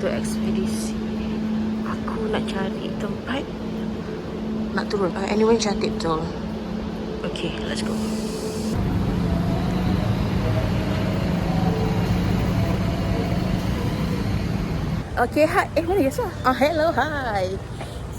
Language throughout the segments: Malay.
untuk ekspedisi. Aku nak cari tempat nak turun. Anyway, cantik betul. Okay, let's go. Okay, hi. Mana Yaswa? Hello, hi.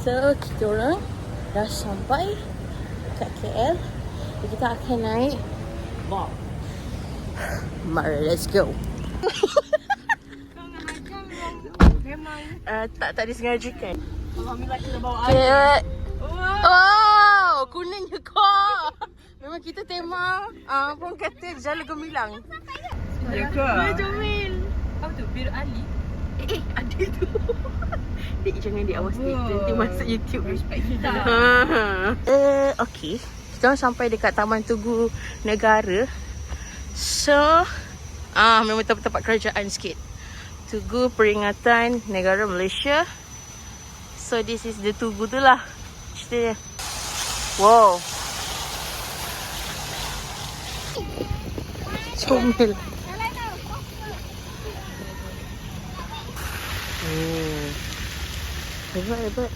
So, kita orang dah sampai kat KL. Kita akan naik bus. Mari, let's go. Kau nak macam memang tak disengajakan. Alhamdulillah kita bawa Okay. air. Oh, kuning je kau. Memang kita tema orang kata Jala Gemilang. Ya ke? Jomil. Apa tu? Bir Ali. Ada tu. Dek, jangan diawas ni. Nanti masuk YouTube. Respect kita. Okay. Kita orang sampai dekat Taman Tugu Negara. So, memang tempat kerajaan sikit. Tugu Peringatan Negara Malaysia. So, this is the Tugu tu lah. Cerita dia. Wow. Comel. Hebat.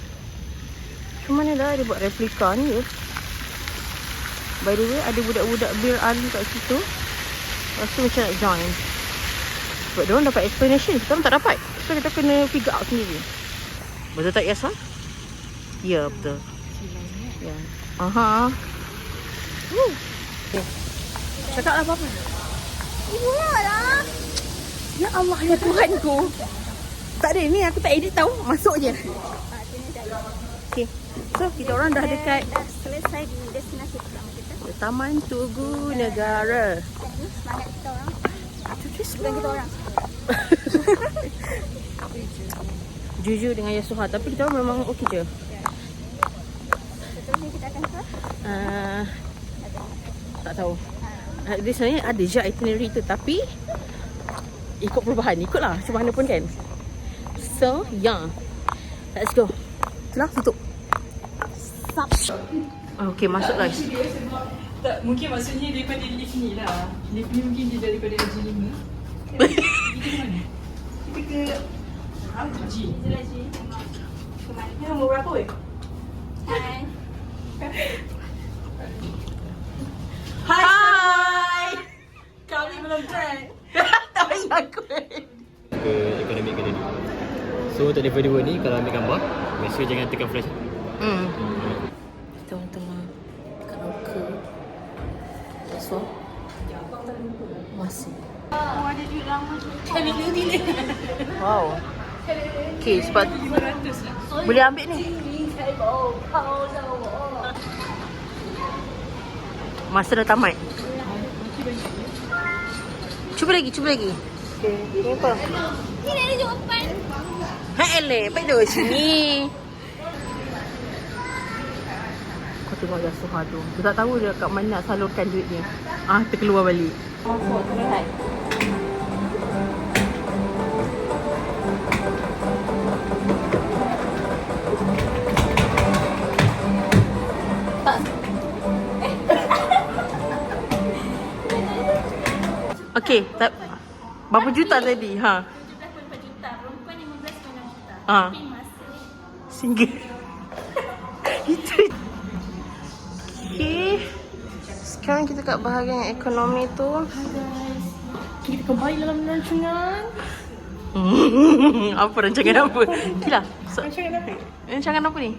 Macam mana dah dia buat replika ni ya? By the way, ada budak-budak Bir Ali kat situ. Rasa macam nak join. Sebab diorang dapat explanation, kita tak dapat. So kita kena figure out sendiri. Betul tak Yasa? Ya, betul. Ya. Aha. Okay. Cakap apa-apa. Ibu lah. Ya Allah, ya Tuhanku. Tak ada ni, aku tak edit tahu. Masuk je. Okay. So, kita orang dah dekat Dah selesai di destinasi pertama kita. Taman Tugu Negara. Semangat kita orang. Dan kita orang. Jujur dengan Yasuha, tapi kita orang memang okey je. Seterusnya kita akan ke? Tak tahu. Dia sebenarnya ada je itinerary tu, tapi ikut perubahan, ikutlah macam mana pun kan. So, yeah. Let's go. Itulah, tutup. Okay, masuk guys. Tak, mungkin maksudnya daripada lift ni lah. Lift ni mungkin dia daripada LG5. Kita ke mana? Kita ke G. Ni nombor berapa weh? Hai. Hai. Kami belum try. Tak payah aku. Ke Economic Gallery. So untuk level 2 ni kalau ambil gambar, make sure jangan tekan flash. Kita orang tengah dekat Angka. So, masih. Oh, ada duit lama tu. Wow. Okay, sebab 500 lah. boleh ambil ni. Masa dah tamat. Cuba lagi. Okay, ni apa? Ni ada jawapan. Eleh, baik duduk sini. Kau tengok Yasuha tu. Dia tak tahu dia kat mana nak salurkan duit dia. Terkeluar balik. Okay, berapa juta tadi? 17.4 juta. Perempuan 15.6 juta. Tapi masih Single. Itu. Okay. Sekarang kita kat bahagian ekonomi tu. Kita kembali dalam rancangan. Apa rancangan apa? Gila. Rancangan apa? Rancangan apa ni?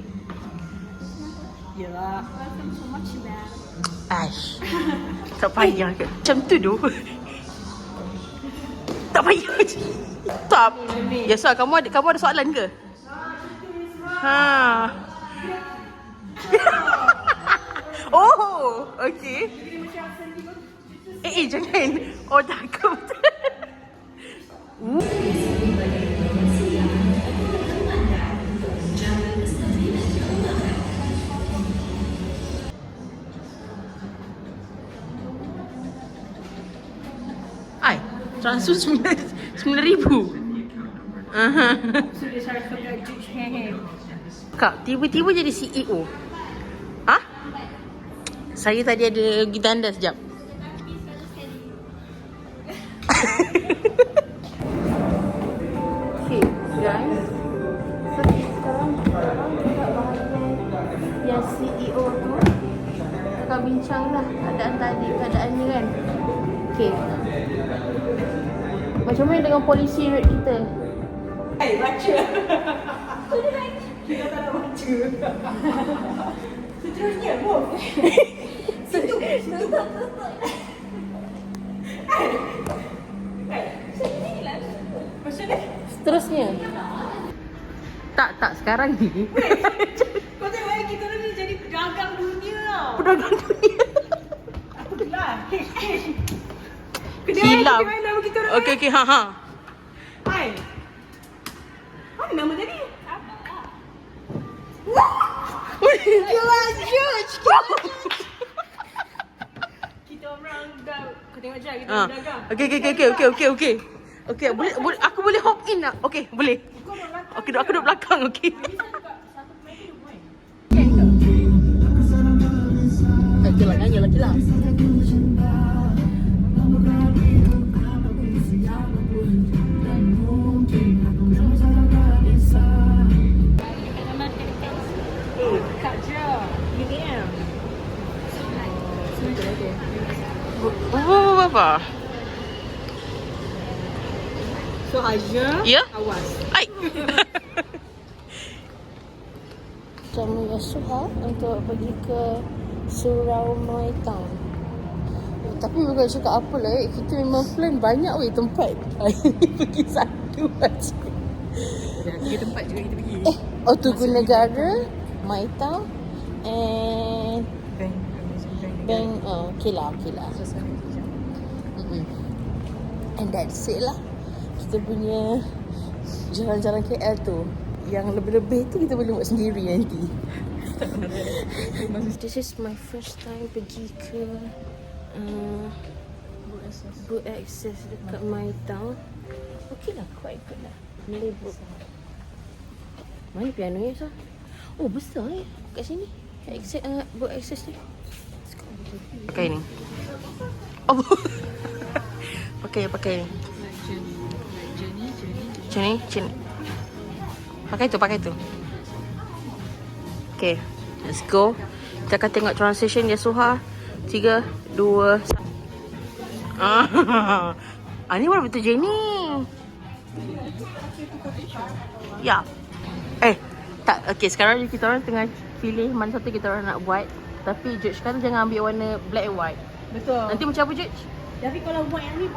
Yelah. welcome so much back. Aish. Tak payah ke? Macam tu tu. Tak payah je. Tak. Ya, so kamu ada soalan ke? Oh, okey. Jangan. Oh, takut. Transfer 9,000. So dia cakap kat Judge Hehe. Kak, tiba-tiba jadi CEO. Saya tadi ada pergi tanda sekejap. Okay, bincang lah keadaan tadi, keadaan ni kan. Okay. Macam mana dengan polisi rate kita? Baca. Kita tak nak baca. Seterusnya, Bob. Sentuh. Macam ni? Seterusnya. Tak sekarang ni. Kau tengok kita ni jadi pedagang dunia tau. Pedagang dunia. Apa lah? Hilaf. Kedai nama kita orang. Okey, ha. Hai. Apa nama tadi? Jelas judge. Kita orang dah. Kau tengok je kita Ah. pedagang. Okey. Okey, boleh aku boleh hop in tak? Okey, boleh. Okey, aku duduk belakang, okey. Jalan. Kak je. BBM. Apa? So Aja. Ya? Awas. Hai. Sama Yasuha untuk pergi ke Surau Noi Town. Tapi bukan cakap apa lah, kita memang plan banyak weh tempat. Pergi satu aja. Tiga tempat juga kita pergi. Tugu Negara, Mai Town and Bank. Okay lah. And that's it lah. Kita punya jalan-jalan KL tu. Yang lebih-lebih tu kita boleh buat sendiri nanti. This is my first time pergi ke Boat Access dekat My Town. Okay lah, quite good lah. Malay boat. Mana piano ni sah? Oh, besar kat sini. Boat Access ni. Pakai ni. Oh. Pakai ni. Macam ni. Pakai tu. Okay, let's go. Kita akan tengok translation Yasuha. 3, 2, 1. Ni baru betul Jenny. Ya. Tak. Okay, sekarang kita orang tengah pilih mana satu kita orang nak buat. Tapi judge kan jangan ambil warna black and white. Betul. Nanti macam apa judge? Tapi kalau buat yang ni,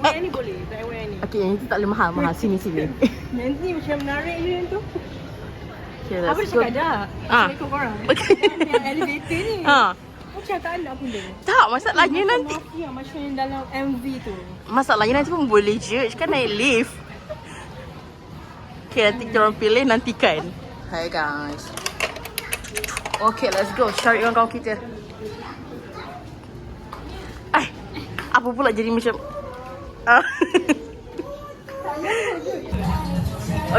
yang ni boleh. Tak buat yang ni. Okay, yang itu tak boleh mahal. Sini. Nanti macam menarik je tu. Okay, Apa dia cakap dah? Assalamualaikum korang. Okay. Yang elevator ni. Macam tak nak pun dia. Tak, masalahnya macam nanti. mafia, macam yang dalam MV tu. Masalahnya nanti pun boleh judge kan naik lift. Okay, nanti kita orang pilih nantikan. Hi guys. Okay, let's go. Cari orang kawan kita. Apa pula jadi macam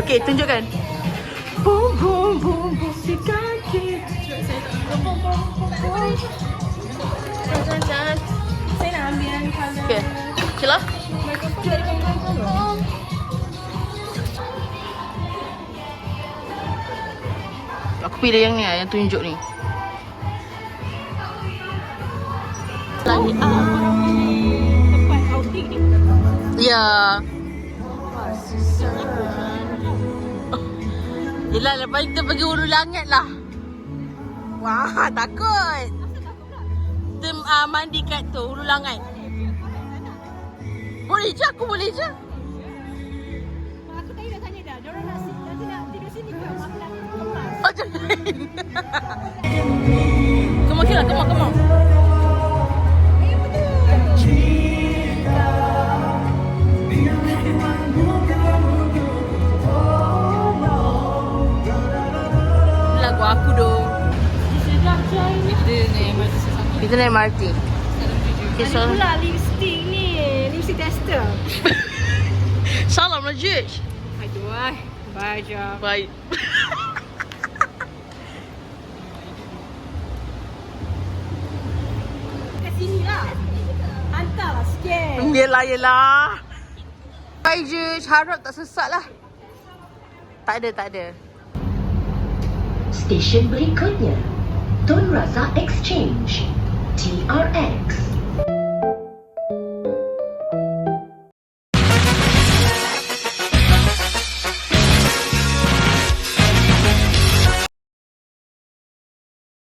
Okay, tunjukkan. Boom boom boom boom si kaki. Saya nak ambil yang colour. Okay, Cila. Aku pilih yang ni lah, yang tunjuk ni. Lagi Tempat outing ni. ya. Yelah, lepas kita pergi Hulu Langit lah. Wah, takut. Kita mandi kat tu, Hulu Langit. Boleh je, aku boleh je. Aku tadi dah tanya dah. Diorang nak tidur sini ke? Aku nak kemas. Oh, jangan. Come on, Kila, come on. Lagu aku dong. Sedap je ini. Kita naik MRT. Okay, Ada so pula lipstick ni. Lipstick tester. salam lah, Judge. Aduh, bye je. Baik. Kat sini lah. Hantarlah sikit. Yelah. Bye, Judge. Harap tak sesat lah. Tak ada. Stesen berikutnya Tun Razak Exchange, TRX.